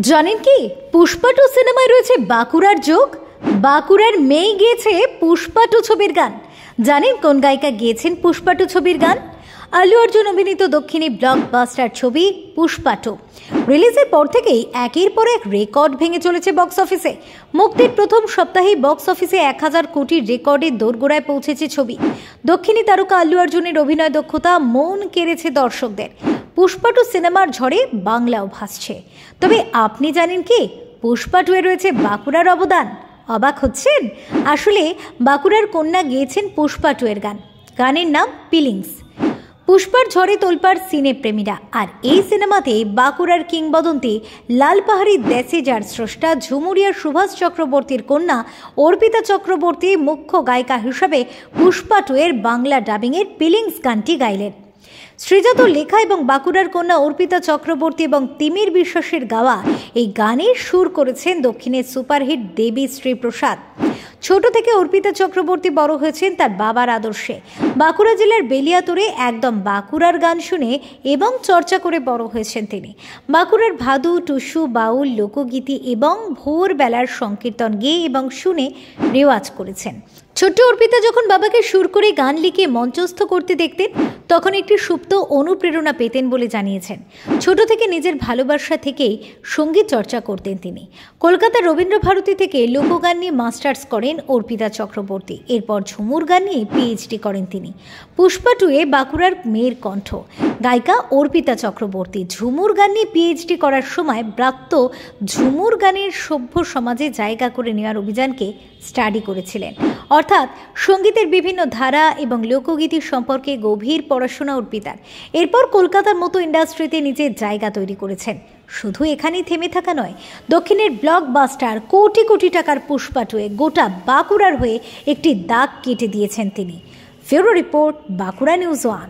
জানেন কি পুষ্পা টু সিনেমায় রয়েছে বাঁকুড়ার যোগ। বাঁকুড়ার মেয়ে গেয়েছে পুষ্পা টু ছবির গান। জানেন কোন গায়িকা গেয়েছেন পুষ্পা টু ছবির গান? আল্লু অর্জুন অভিনীত দক্ষিণী ব্লকবাস্টার ছবি পুষ্পা টু রিলিজের পর থেকেই একের পর এক রেকর্ড ভেঙে চলেছে বক্স অফিসে। মুক্তির প্রথম সপ্তাহেই বক্স অফিসে 1000 কোটির রেকর্ডের দোরগোড়ায় পৌঁছেছে ছবি। দক্ষিণী তারকা আল্লু অর্জুনের অভিনয় দক্ষতা মন কেড়েছে দর্শকদের। পুষ্পা টু সিনেমার ঝড়ে বাংলাও ভাসছে। তবে আপনি জানেন কি পুষ্পা টু এ রয়েছে বাঁকুড়ার অবদান? অবাক হচ্ছেন? আসলে বাঁকুড়ার কন্যা গেয়েছেন পুষ্পা টু এর গান। গানের নাম ফিলিংস। পুষ্পার ঝড়ে তোলপাড় সিনে প্রেমীরা। আর এই সিনেমাতে বাঁকুড়ার কিংবদন্তি লাল পাহাড়ি দেশে-যার স্রষ্টা ঝুমুরিয়ার সুভাষ চক্রবর্তীর কন্যা অর্পিতা চক্রবর্তী মুখ্য গায়িকা হিসাবে পুষ্পা টু এর বাংলা ডাবিংয়ের ফিলিংস গানটি গাইলেন। শ্রীজাত লেখা এবং বাঁকুড়ার কন্যা অর্পিতা চক্রবর্তী এবং তিমির বিশ্বাসের গাওয়া এই গানের সুর করেছেন দক্ষিণের সুপারহিট দেবী শ্রীপ্রসাদ। ছোট থেকে অর্পিতা চক্রবর্তী বড় হয়েছেন তার বাবার আদর্শে। বাঁকুড়া জেলার বেলিয়াতোড়ে একদম বাঁকুড়ার গান শুনে এবং চর্চা করে বড় হয়েছেন তিনি। বাঁকুড়ার ভাদু, টুসু, বাউল, লোকগীতি এবং ভোরবেলার সংকীর্তন গেয়ে এবং শুনে রেওয়াজ করেছেন। ছোট্ট অর্পিতা যখন বাবাকে সুর করে গান লিখে মঞ্চস্থ করতে দেখতেন তখন একটি সুপ্ত অনুপ্রেরণা পেতেন বলে জানিয়েছেন। ছোট থেকে নিজের ভালোবাসা থেকেই সঙ্গীত চর্চা করতেন তিনি। কলকাতার রবীন্দ্রভারতী থেকে লোকগান নিয়ে মাস্টার্স করেন অর্পিতা চক্রবর্তী। এরপর ঝুমুর গান নিয়ে পিএইচডি করেন তিনি। পুষ্পা টু এ বাঁকুড়ার মেয়ের কণ্ঠ গায়িকা অর্পিতা চক্রবর্তী ঝুমুর গান নিয়ে পিএইচডি করার সময় ব্রাত্য ঝুমুর গানের সভ্য সমাজে জায়গা করে নেওয়ার অভিযানকে স্টাডি করেছিলেন। অর্থাৎ সঙ্গীতের বিভিন্ন ধারা এবং লোকগীতির সম্পর্কে গভীর পড়াশোনা অর্পিতার। এরপর কলকাতার মতো ইন্ডাস্ট্রিতে নিজের জায়গা তৈরি করেছেন। শুধু এখানেই থেমে থাকা নয়, দক্ষিণের ব্লকবাস্টার কোটি কোটি টাকার পুষ্পা টু এ গোটা বাঁকুড়ার হয়ে একটি দাগ কেটে দিয়েছেন তিনি। ফেরো রিপোর্ট, বাঁকুড়া নিউজ 1।